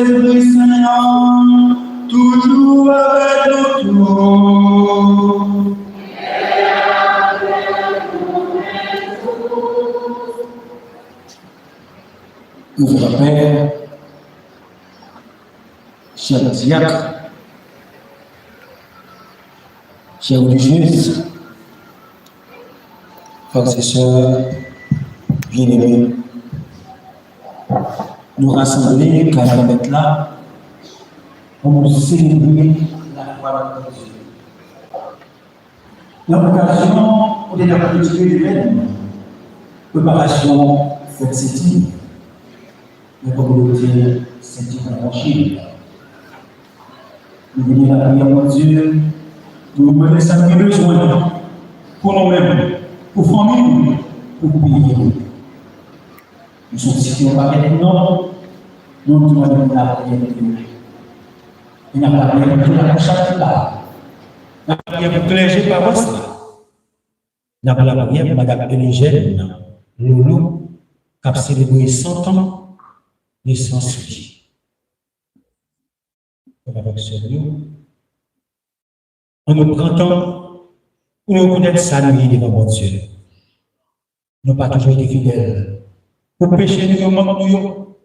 Saint-Esprit Saint, toujours avec nous tous. Notre Père, chers diacres, chers religieuses, frères et sœurs bien-aimés, nous rassembler car nous sommes là pour nous célébrer la foi de Dieu. L'occasion pour la politique de l'événement, préparation fête Saint-Yves, la communauté Saint-Yves. Nous venons la prière pour Dieu, nous nous laissons besoin pour nous-mêmes, pour famille, pour pays. Nous sommes situés avec nous, nous devons la prière de Dieu. Il n'y a pas de prière pour la chaque là. La prière pour clergé par vous. La prière pour Madame Eligène, Loulou, qui a célébré 100 ans de son sujet. Avec ce nous, on nous prend temps pour nous connaître ça, nous devant mon Dieu. Nous n'avons pas toujours été fidèles. Pour pécher, nous manquons nous.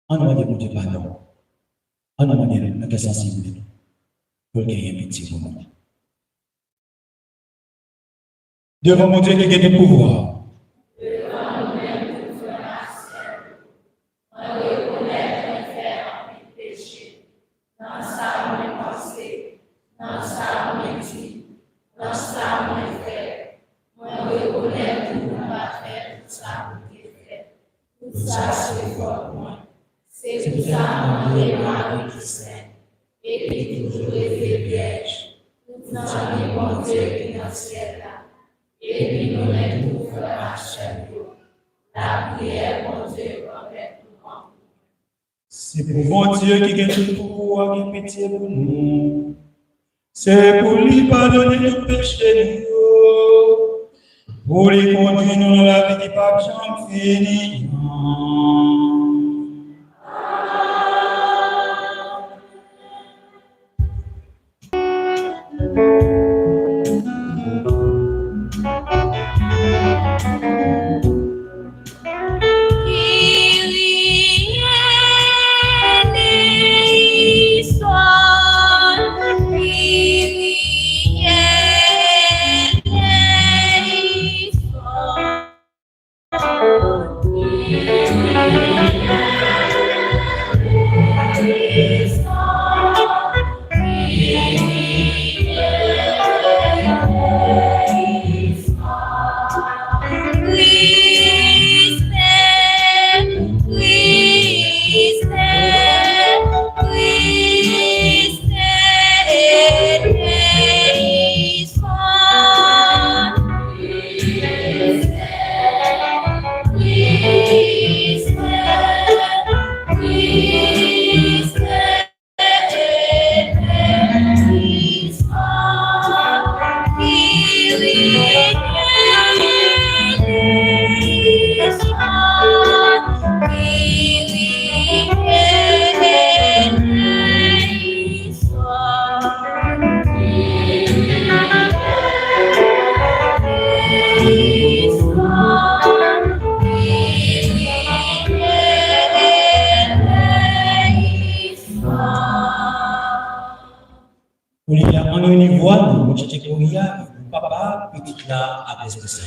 On nous demande de pardon. On nous demande de sensible pour gagner un petit moment. Devant mon Dieu qui a des pouvoirs. C'est pour ça que qui sait, et puis toujours les pièges. Nous avons bon Dieu qui est dans le ciel là, et puis nous les trouvons à chaque jour. La prière, mon Dieu, complètement. C'est pour mon Dieu qui a tout pouvoir, qui a pitié pour nous. C'est pour lui pardonner nos péchés, pour lui conduire nous dans la vie qui pas jamais finie. Papa, petit là, à l'Esprit Saint.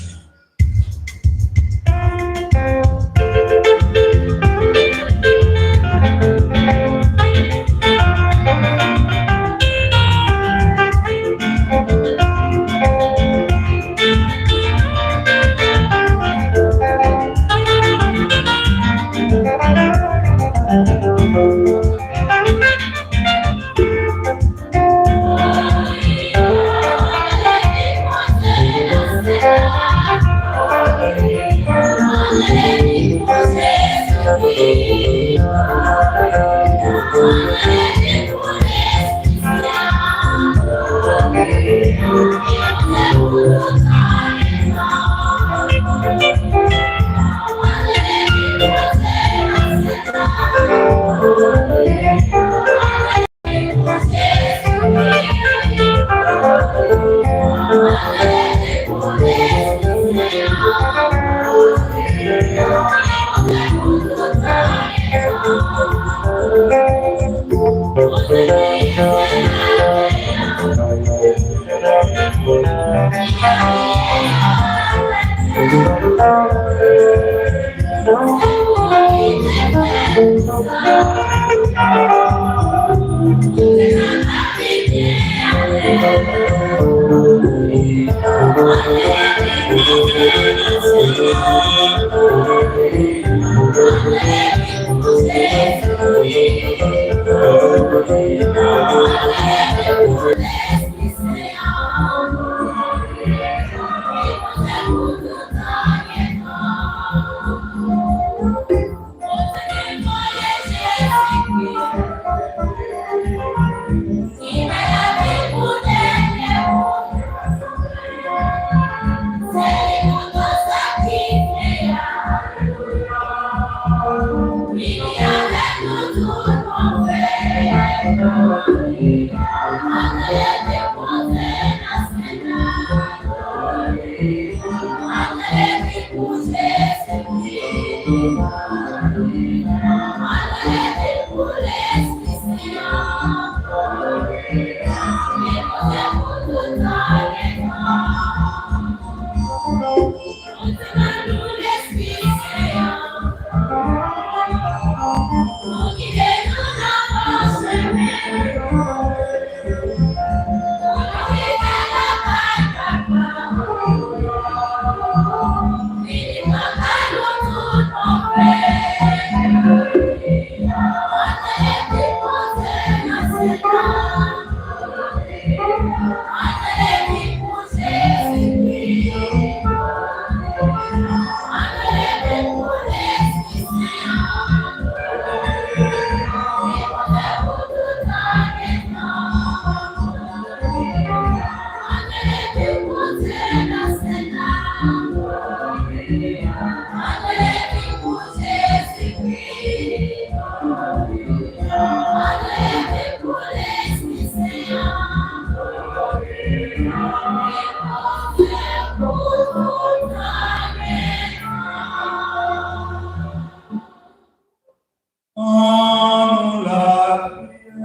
En la prière.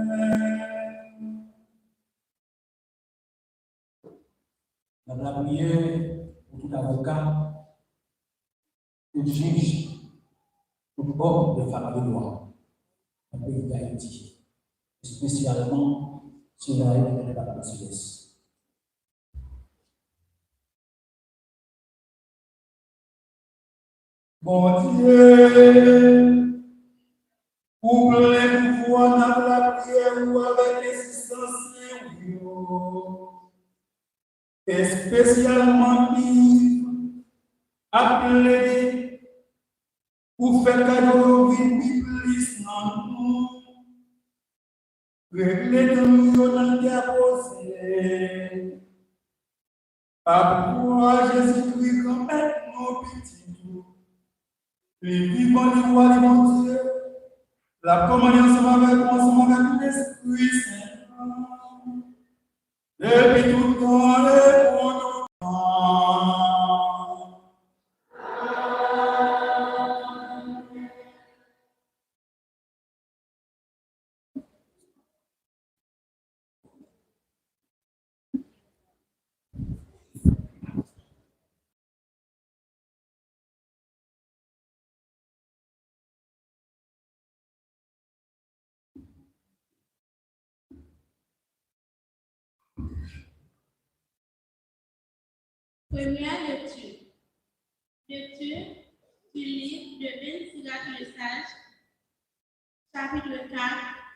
Dans la prière pour tout avocat, tout juge, tout homme de famille de loi, dans le pays d'Haïti, spécialement sur la règle de la Sud-Est. Bon Dieu, ouvre les pouvoirs dans la prière ou avec l'existence, et spécialement appelé pour faire cadeau de plus dans nous, régler de nous dans posé. Par pouvoir Jésus-Christ, quand même nos petits nous, les vivants du roi de mon Dieu, la communion ensemble avec l'Esprit Saint, depuis tout temps et pour tout temps. Première lecture. Lecture du livre de 26 le Sage, chapitre 4,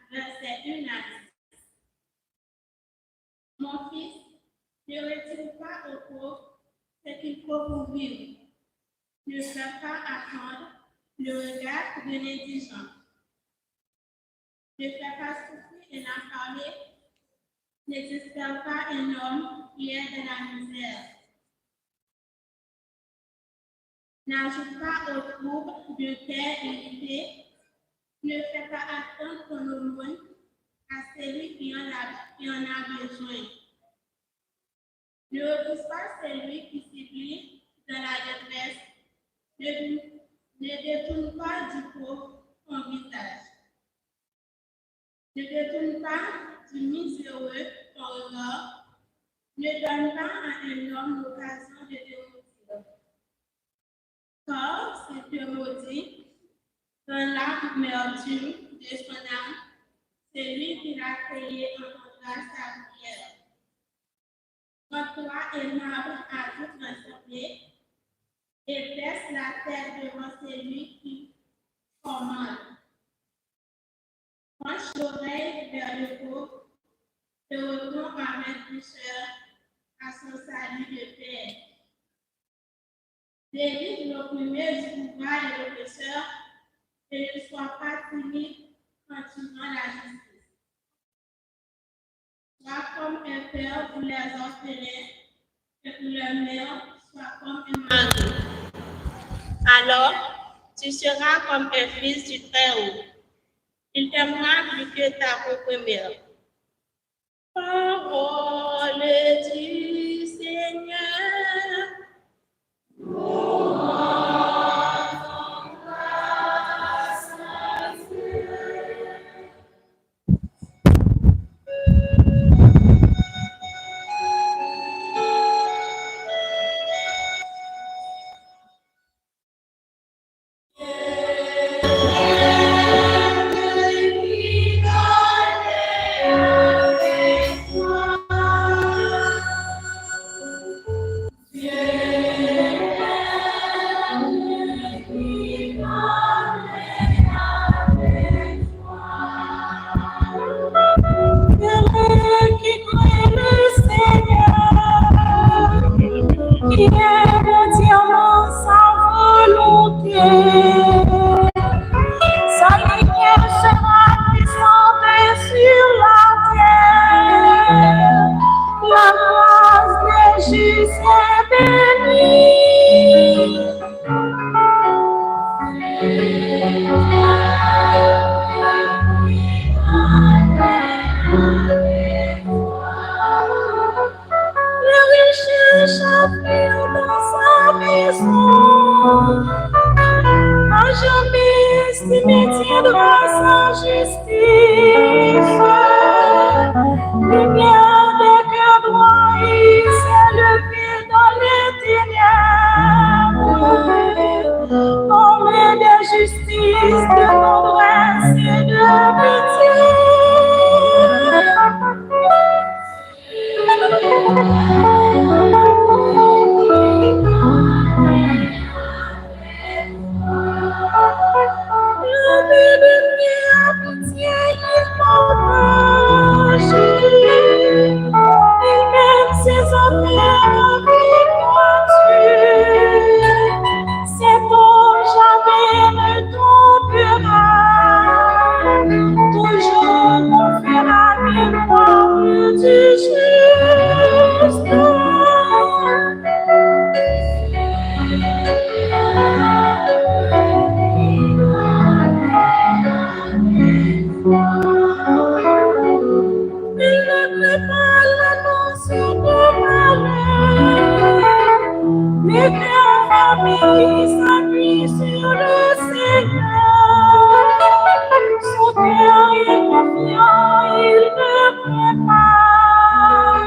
verset 1 à 10. Mon fils, ne retire pas aux pauvres ce qu'il faut pour vivre. Ne fais pas attendre le regard de l'indigent. Ne fais pas souffrir un affamé. Ne désespère pas un homme qui est dans la misère. N'ajoute pas au trouble de terre irritée. Ne fais pas attendre ton aumône à celui qui en a besoin. Ne repousse pas celui qui s'oublie dans la détresse. Ne détourne pas du pauvre ton visage. Ne détourne pas du miséreux ton regard. Ne donne pas à un homme l'occasion de te maudire. Car s'il te maudit, dans l'amertume de son âme, c'est lui qui l'a créé entendra sa prière. Quand toi aimable à tout transformer, et baisse la tête devant celui qui commande. Penche l'oreille vers le pauvre, te retourne avec douceur à son salut de paix. Délivre l'opprimé du pouvoir et l'oppresseur, et ne sois pas timide quand tu rends la justice. Sois comme un père pour les orphelins, et pour leur mère, sois comme un mari. Alors, tu seras comme un fils du Très-Haut. Il t'aimera plus que ta propre mère. Parole du Seigneur. Qui aime entièrement sa volonté. Sa lumière sera puissante sur la terre. La grâce des justes est bénie. Le riche s'appelle dans sa maison. À jamais estimé tiendra sa justice. Lumière des cœurs droits, il s'est levé dans les ténèbres. Homme de justice, de tendresse et de pitié. Il mène ses affaires avec droiture. Cet homme jamais ne tombera. Toujours conférera mémoire du juste. Il ne prépare l'annonce de malheur, mais fait en famille s'appuie sur le Seigneur. Son cœur est confiant, il ne prépare.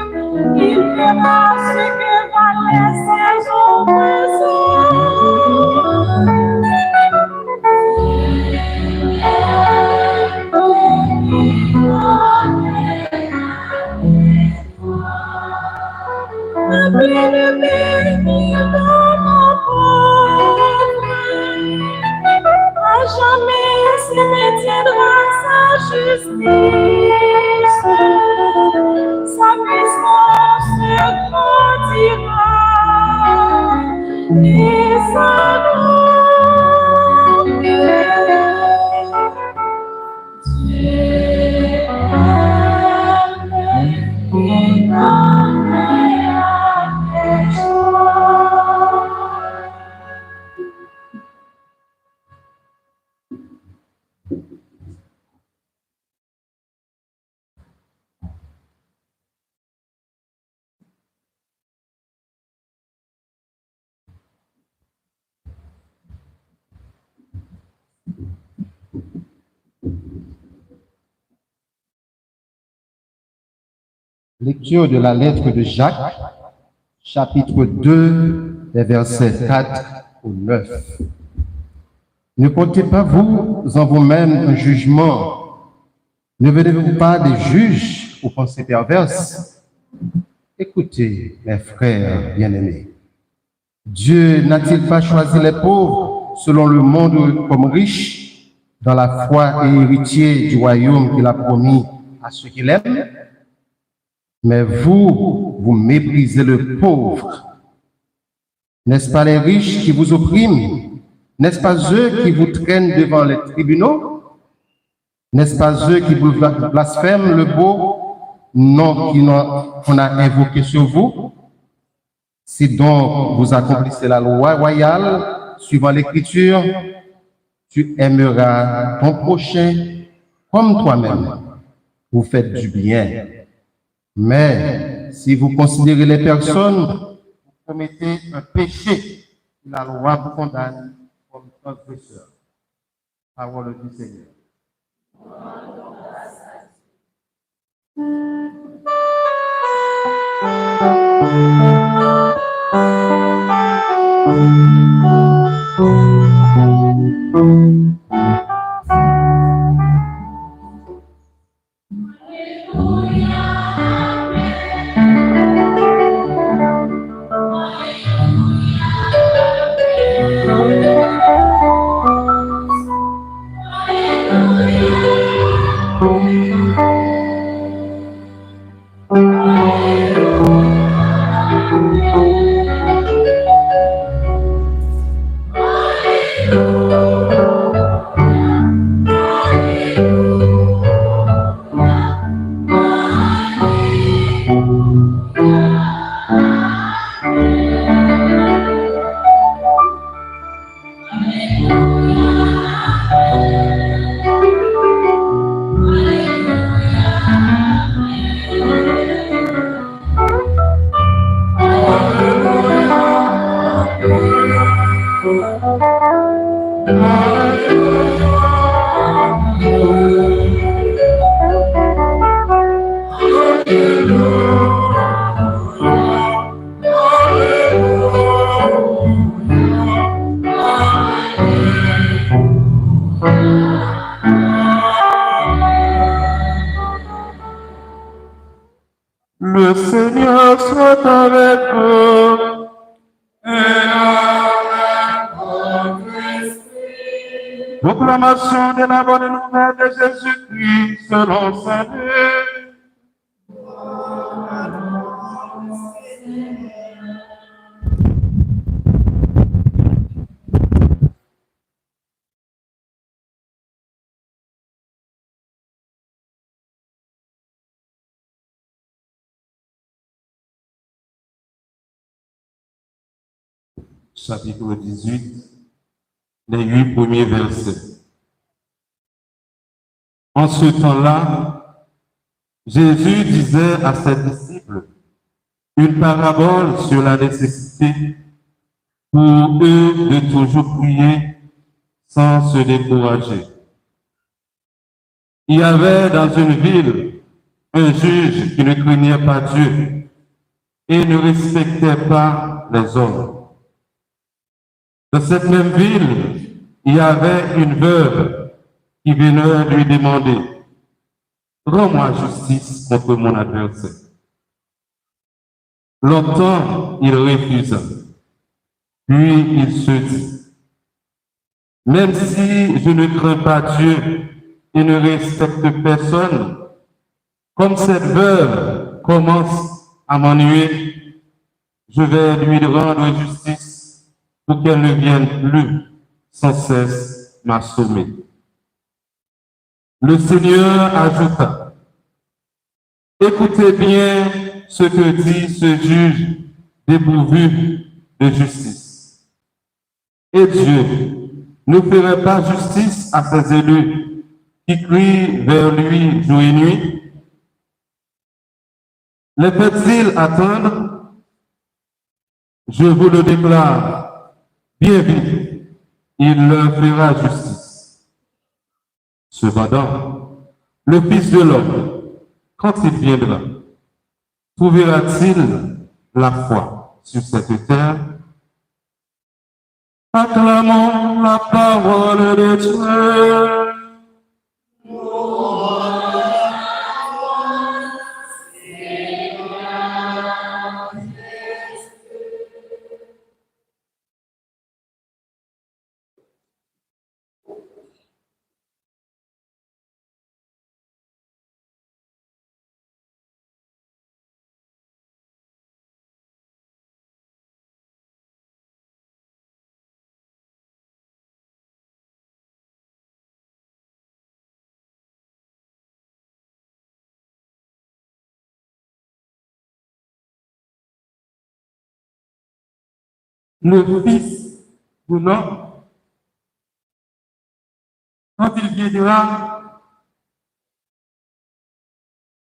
Il verra ce que valaient ses autres appelez le béni dans mon pauvre. À jamais se maintiendra sa justice. Sa puissance se grandira. Et sa Lecture de la lettre de Jacques, chapitre 2, les versets 4 au 9. Ne comptez pas vous en vous-même un jugement. Ne venez-vous pas des juges aux pensées perverses? Écoutez, mes frères bien-aimés. Dieu n'a-t-il pas choisi les pauvres selon le monde comme riches dans la foi et héritiers du royaume qu'il a promis à ceux qui l'aiment? Mais vous méprisez le pauvre. N'est-ce pas les riches qui vous oppriment? N'est-ce pas eux qui vous traînent devant les tribunaux? N'est-ce pas eux qui vous blasphèment le beau nom qu'on a invoqué sur vous? Si donc vous accomplissez la loi royale, suivant l'Écriture, tu aimeras ton prochain comme toi-même. Vous faites du bien. Mais si vous considérez les personnes, vous commettez un péché, la loi vous condamne comme transgresseur. Parole du Seigneur. Le Seigneur soit avec vous. Proclamation de la bonne nouvelle de Jésus-Christ selon saint Luc. Chapitre 18, les 8 premiers versets. En ce temps-là, Jésus disait à ses disciples une parabole sur la nécessité pour eux de toujours prier sans se décourager. Il y avait dans une ville un juge qui ne craignait pas Dieu et ne respectait pas les hommes. Dans cette même ville, il y avait une veuve qui venait lui demander « Rends-moi justice contre mon adversaire. » Longtemps, il refusa. Puis il se dit « Même si je ne crains pas Dieu et ne respecte personne, comme cette veuve commence à m'ennuyer, je vais lui rendre justice pour qu'elle ne vienne plus sans cesse m'assommer. » Le Seigneur ajouta, « Écoutez bien ce que dit ce juge dépourvu de justice. Et Dieu ne ferait pas justice à ses élus qui crient vers lui jour et nuit? Les fait-il attendre? Je vous le déclare, bien vite, il leur fera justice. Cependant, le Fils de l'homme, quand il viendra, trouvera-t-il la foi sur cette terre? Acclamons la parole de Dieu. Le Fils de l'homme, quand il viendra,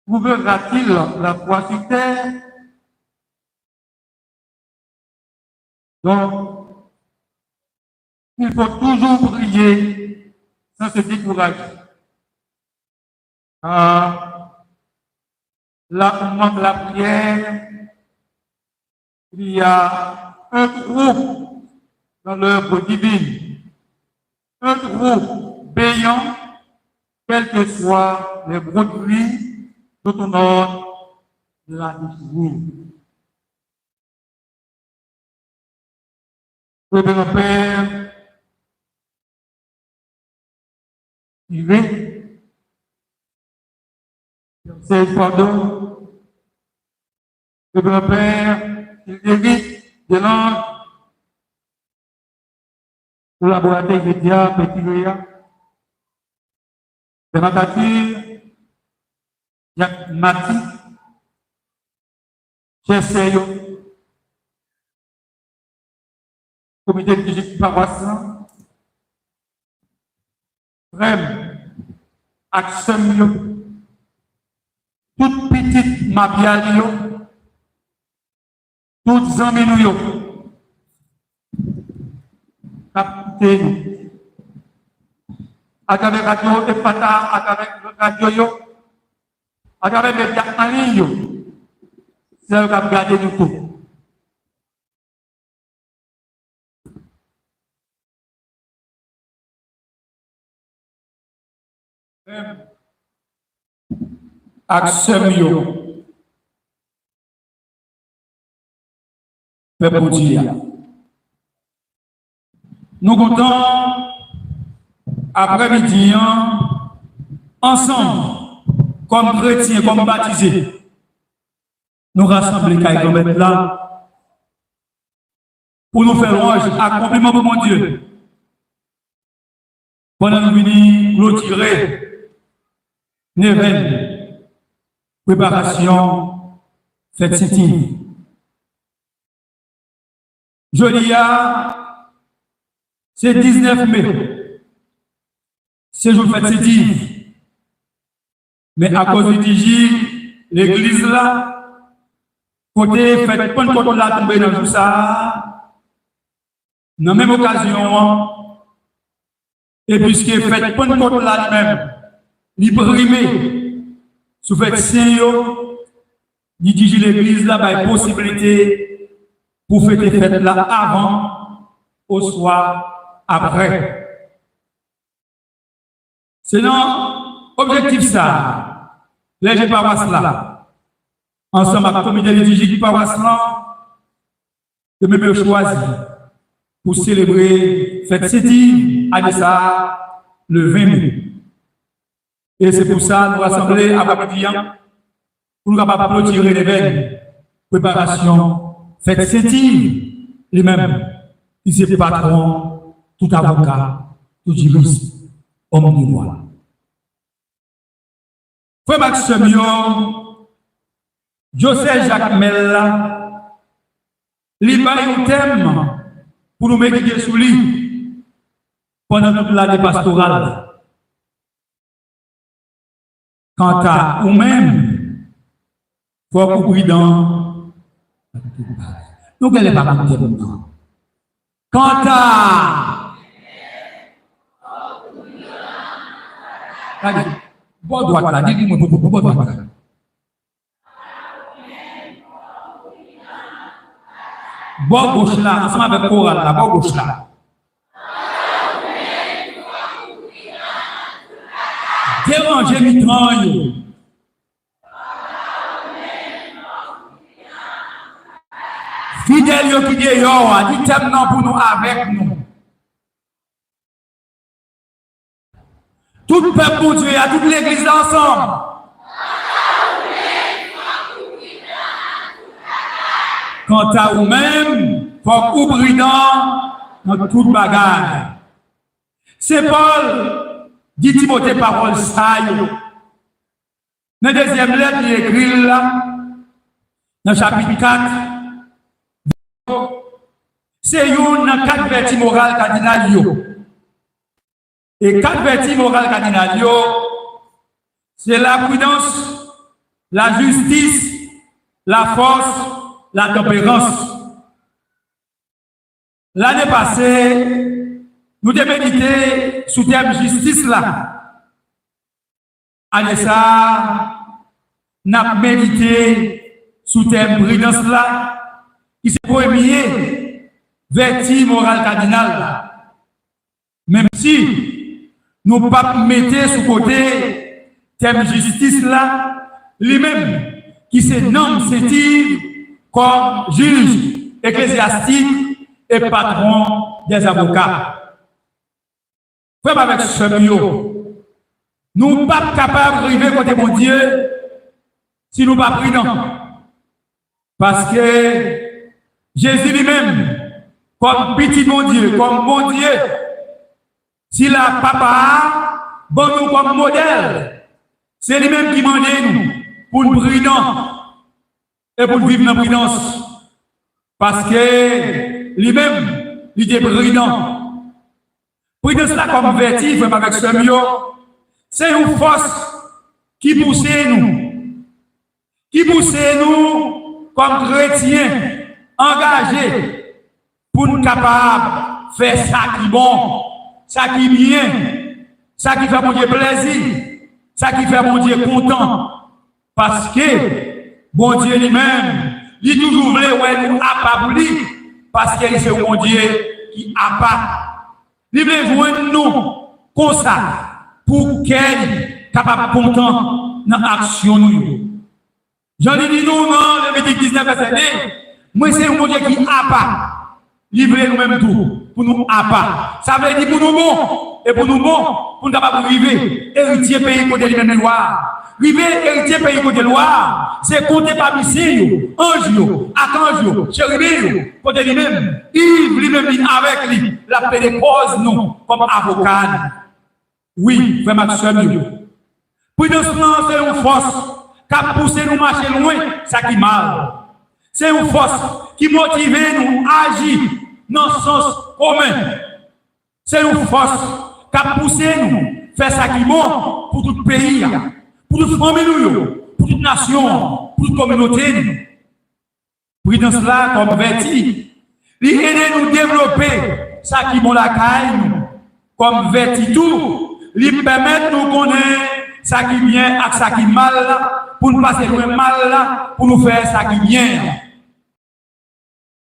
trouvera-t-il la foi sur terre? Donc, il faut toujours prier sans se décourager. Là où manque la prière, il y a un groupe dans l'œuvre divine, un groupe payant, quels que soient les produits dont on a la vie. Révérend Père, il est, c'est pardon, Révérend Père, il hérite de l'ange, collaborateur immédiat, petit Léa, Bénatature, Jacques Mati, Chesseyo, comité de musique paroissial, Frem, Action, toute petite Mabialio, toutes amis capté à travers radio et Fata, à travers radio, à travers les médias en ligne, c'est un qui garder nous tout. Action, peuple Dieu. Nous comptons après-midi ensemble, comme chrétiens, comme baptisés, nous rassembler là pour nous faire louange, accomplissement pour mon Dieu. Pendant nous venir clôturer l'événement, préparation, fête Saint-Yves. Jeudi, c'est 19 mai. C'est jour fête Saint-Yves. Mais à cause du TJ, l'église là, côté fête Pentecôte là, tombé dans tout ça, dans la même occasion, et puisque fête Pentecôte là même, l'imprimer, sous fait saint, il dit l'église là, il y a possibilité pour faire des fêtes là avant, au soir, après. Sinon, objectif ça, les gens paroisses là, ensemble avec le comité liturgique paroisse là, de même choisi pour célébrer fête Saint-Yves à ça le 20 mai. Et c'est pour ça que nous rassembler à Papillon pour nous capables de clôturer l'événement. Préparation, fête Saint-Yves, lui-même, qui c'est patron, tout avocat, tout juriste, homme du droit. Frère Maximilien, Joseph Jacques Mella, il va un thème pour nous méditer sur lui pendant toute l'année pastorale. Quant à vous-même, il faut être prudent. Nous ne pas comme thème. Quant à. Allez, bon droit là, dis-moi, bon droit là. Bon gauche là, ensemble avec chorale là, bon gauche là. Déranger mitraille. Fidèle yo qui dehors, dit thème non pour nous avec nous. Tout peuple pour Dieu, à toute l'église ensemble. Quant à vous-même, faut que vous bridant dans toute bagarre. C'est Paul dit Timothée parole ça. Dans la deuxième lettre, il écrit là, dans le chapitre 4, c'est une 4 vertus morales cardinales. Et 4 vertus morales cardinales, c'est la prudence, la justice, la force, la tempérance. L'année passée, nous devons méditer sous thème justice là. Année ça, nous avons médité sous thème prudence là, qui est le premier vertu morale cardinale. Même si nous ne pas mettre sous côté thème justice là, lui-même qui se nomme sentir comme juge ecclésiastique et patron des avocats. Frère avec ce mieux, nous ne sommes pas capables d'arriver côté mon Dieu si nous ne sommes pas prudents. Parce que Jésus lui-même, comme petit mon Dieu, comme bon Dieu, s'il a papa, bon nous comme modèle, c'est lui-même qui demande nous pour nous prudents et pour vivre dans la prudence. Parce que lui-même, il est prudent. Prudence là comme vertu, avec ce mieux, c'est une force qui pousse nous. Qui pousse nous comme chrétiens engagés pour nous capables de faire ça qui est bon, ça qui est bien, ça qui fait mon Dieu plaisir, ça qui fait mon Dieu content. Parce que bon Dieu lui-même, il toujours voulu nous appablir parce qu'il c'est mon Dieu qui a pas. Il veut joindre nous comme ça pour qu'elle capable content dans l'action nous. J'en ai dit nous dans Lévitique 19 verset 2, moi c'est mon Dieu qui a pas. Livrer nous-mêmes tout pour nous a pas. Ça veut dire pour nous bon et pour nous bon pour nous capable arriver héritier pays côté lui-même Loire. Rivé héritier pays côté Loire, c'est compter parmi ces anges, archanges, chérubins, côté lui-même. Yves lui-même avec lui, la paix des causes nous comme avocat. Oui, frère Maxime. Prudence, c'est une force qui a poussé nous marcher loin, ça qui mal. C'est une force qui motive nous à agir dans le sens commun. C'est une force qui a poussé nous à faire ça qui est bon pour tout le pays, pour toute famille, pour toute nation, pour toute communauté. Prudence là, comme vertu, il aide nous développer ça qui est bon la caille, comme vertu tout, il permet de nous connaître ça qui est bien et ça qui est mal, pour nous passer loin mal, pour nous faire ça qui est bien.